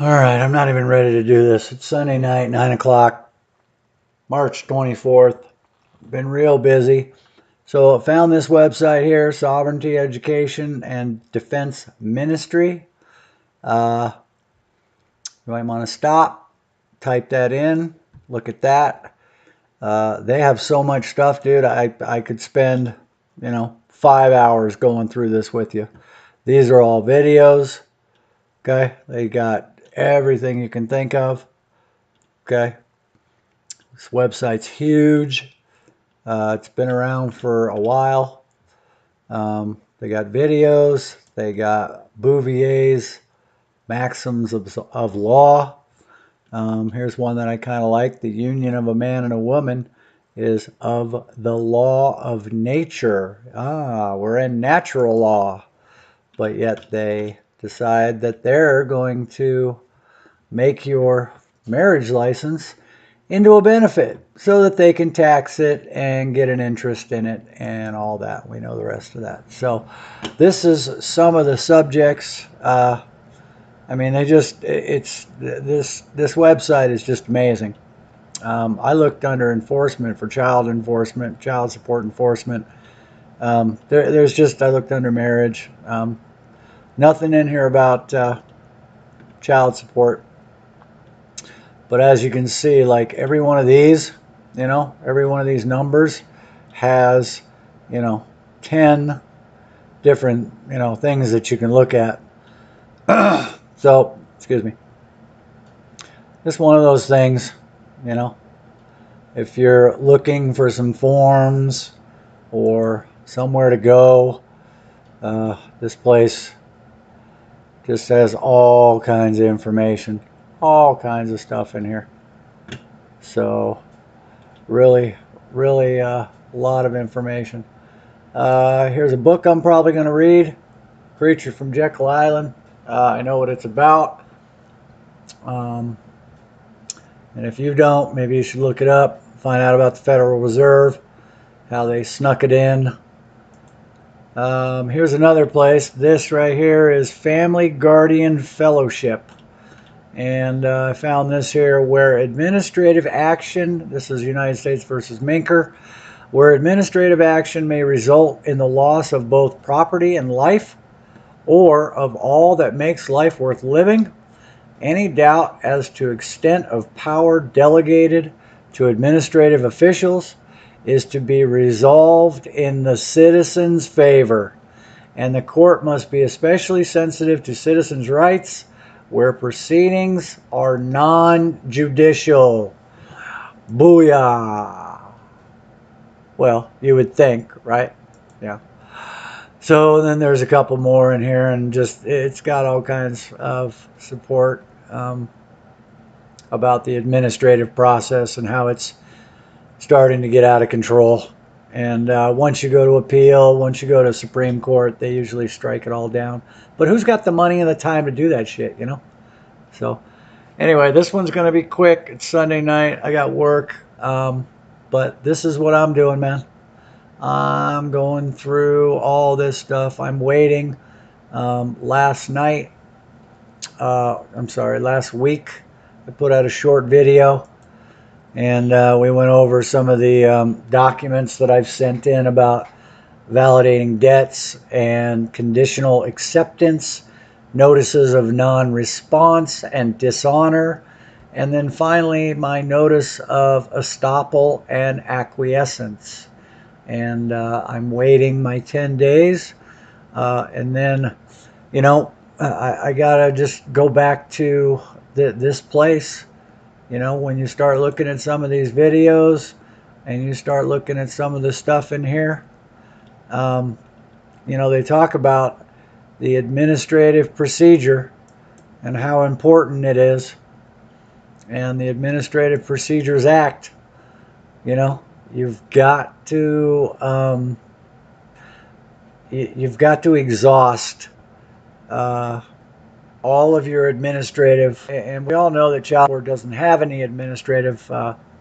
All right, I'm not even ready to do this. It's Sunday night, 9 o'clock, March 24th. Been real busy. So I found this website here, Sovereignty Education and Defense Ministry. You might want to stop, type that in, look at that. They have so much stuff, dude. I could spend, 5 hours going through this with you. These are all videos. Okay, they got everything you can think of. Okay, this website's huge. It's been around for a while. They got videos. They got Bouvier's Maxims of Law. Here's one that I kind of like. The union of a man and a woman is of the law of nature. We're in natural law. But yet they decide that they're going to make your marriage license into a benefit so that they can tax it and get an interest in it and all that. We know the rest of that. So this is some of the subjects. This website is just amazing. I looked under enforcement for child support enforcement. I looked under marriage. Nothing in here about child support. But as you can see, like every one of these, every one of these numbers has, 10 different, things that you can look at. So, excuse me. Just one of those things, if you're looking for some forms or somewhere to go, this place just has all kinds of information, all kinds of stuff in here. So really, really a lot of information. Here's a book I'm probably going to read, Creature from Jekyll Island. I know what it's about. And if you don't, maybe you should look it up, find out about the Federal Reserve, how they snuck it in. Here's another place. This right here is Family Guardian Fellowship. And I found this here where administrative action, this is United States versus Minker, where administrative action may result in the loss of both property and life or of all that makes life worth living. Any doubt as to extent of power delegated to administrative officials is to be resolved in the citizen's favor, and the court must be especially sensitive to citizens' rights where proceedings are non-judicial. Booyah! Well, you would think, right? Yeah. So then there's a couple more in here, and just it's got all kinds of support about the administrative process and how it's starting to get out of control. And once you go to appeal, once you go to Supreme Court, they usually strike it all down. But who's got the money and the time to do that shit, So anyway, this one's going to be quick. It's Sunday night. I got work. But this is what I'm doing, man. I'm going through all this stuff. I'm waiting. Last week, I put out a short video. And we went over some of the documents that I've sent in about validating debts and conditional acceptance, notices of non-response and dishonor, and then finally my notice of estoppel and acquiescence. And I'm waiting my 10 days. And then, I got to just go back to this place. When you start looking at some of these videos and you start looking at some of the stuff in here, they talk about the Administrative Procedure and how important it is, and the Administrative Procedures Act. You've got to exhaust all of your administrative, and we all know that child support doesn't have any administrative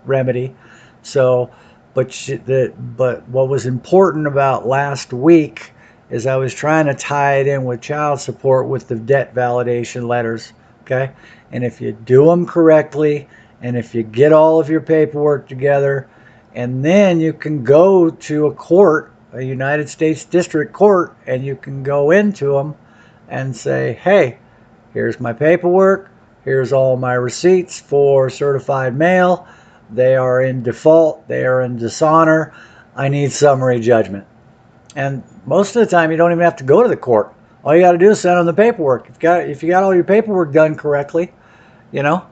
remedy. So, but what was important about last week is I was trying to tie it in with child support with the debt validation letters. Okay? And if you do them correctly, and if you get all of your paperwork together, and then you can go to a court, a United States District Court, and you can go into them and say, hey, here's my paperwork, here's all my receipts for certified mail, they are in default, they are in dishonor, I need summary judgment. And most of the time you don't even have to go to the court. All you got to do is send them the paperwork. If you got all your paperwork done correctly, you know.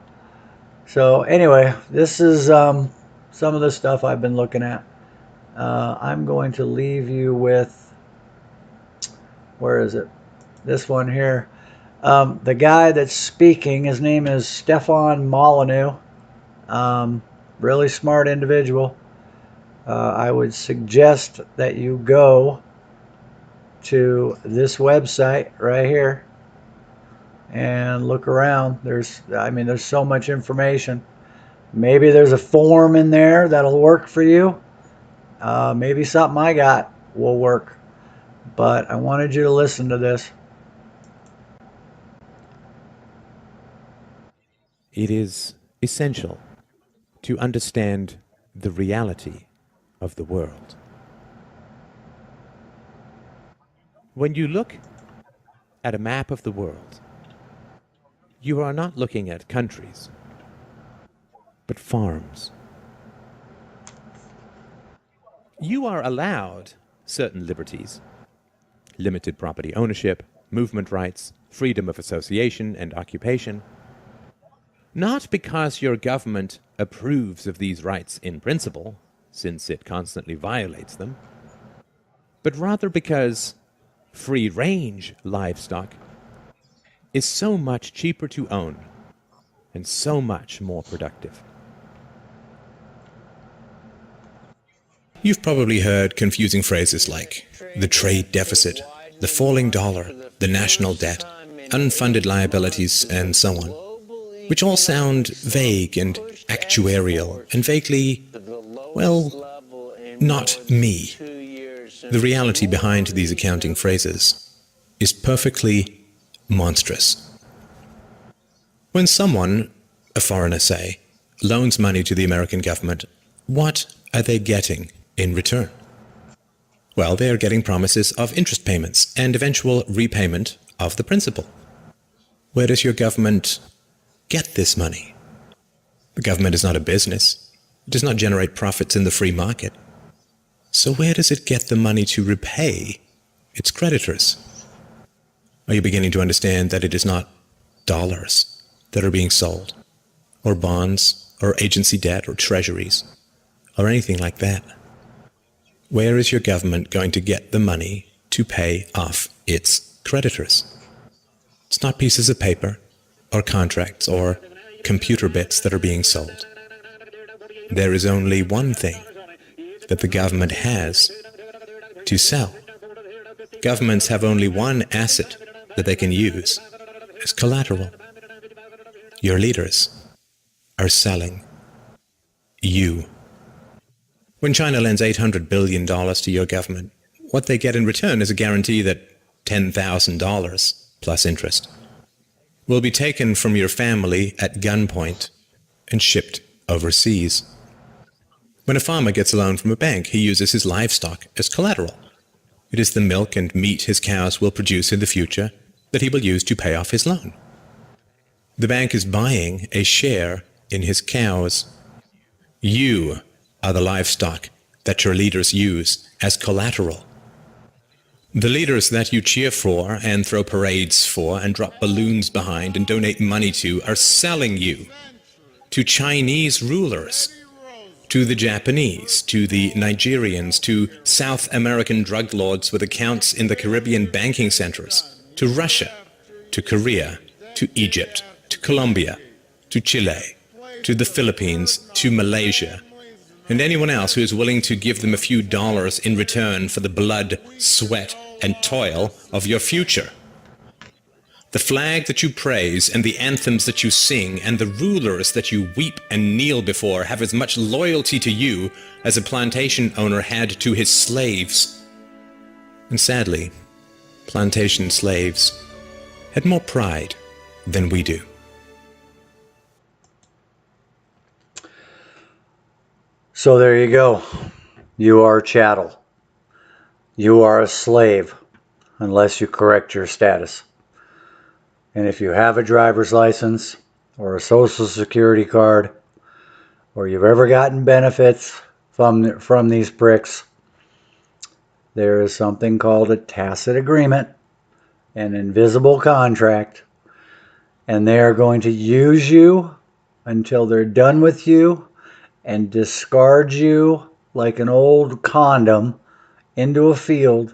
So anyway, this is some of the stuff I've been looking at. I'm going to leave you with, where is it? This one here. The guy that's speaking, his name is Stefan Molyneux. Really smart individual. I would suggest that you go to this website right here and look around. There's so much information. Maybe there's a form in there that'll work for you. Maybe something I got will work. But I wanted you to listen to this. It is essential to understand the reality of the world. When you look at a map of the world, you are not looking at countries, but farms. You are allowed certain liberties: limited property ownership, movement rights, freedom of association and occupation, not because your government approves of these rights in principle, since it constantly violates them, but rather because free-range livestock is so much cheaper to own and so much more productive. You've probably heard confusing phrases like the trade deficit, the falling dollar, the national debt, unfunded liabilities, and so on, which all sound vague and actuarial and vaguely, well, not me. The reality behind these accounting phrases is perfectly monstrous. When someone, a foreigner say, loans money to the American government, what are they getting in return? Well, they are getting promises of interest payments and eventual repayment of the principal. Where does your government get this money? The government is not a business. It does not generate profits in the free market. So where does it get the money to repay its creditors? Are you beginning to understand that it is not dollars that are being sold, or bonds, or agency debt, or treasuries, or anything like that? Where is your government going to get the money to pay off its creditors? It's not pieces of paper, or contracts, or computer bits that are being sold. There is only one thing that the government has to sell. Governments have only one asset that they can use as collateral. Your leaders are selling you. When China lends $800 billion to your government, what they get in return is a guarantee that $10,000 plus interest will be taken from your family at gunpoint and shipped overseas. When a farmer gets a loan from a bank, he uses his livestock as collateral. It is the milk and meat his cows will produce in the future that he will use to pay off his loan. The bank is buying a share in his cows. You are the livestock that your leaders use as collateral. The leaders that you cheer for and throw parades for and drop balloons behind and donate money to are selling you to Chinese rulers, to the Japanese, to the Nigerians, to South American drug lords with accounts in the Caribbean banking centers, to Russia, to Korea, to Egypt, to Colombia, to Chile, to the Philippines, to Malaysia, and anyone else who is willing to give them a few dollars in return for the blood, sweat, and toil of your future. The flag that you praise and the anthems that you sing and the rulers that you weep and kneel before have as much loyalty to you as a plantation owner had to his slaves. And sadly, plantation slaves had more pride than we do. So there you go. You are chattel. You are a slave unless you correct your status. And if you have a driver's license or a social security card, or you've ever gotten benefits from these pricks, there is something called a tacit agreement, an invisible contract, and they are going to use you until they're done with you and discard you like an old condom into a field.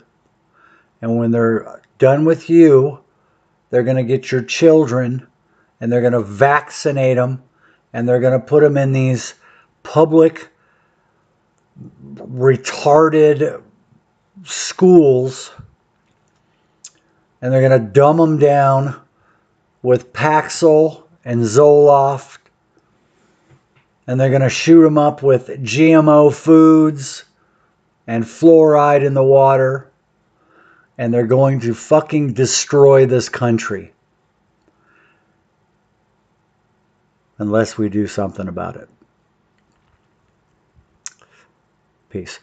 And when they're done with you, they're going to get your children and they're going to vaccinate them and they're going to put them in these public retarded schools, and they're going to dumb them down with Paxil and Zoloft, and they're going to shoot them up with GMO foods and fluoride in the water, and they're going to fucking destroy this country unless we do something about it. Peace.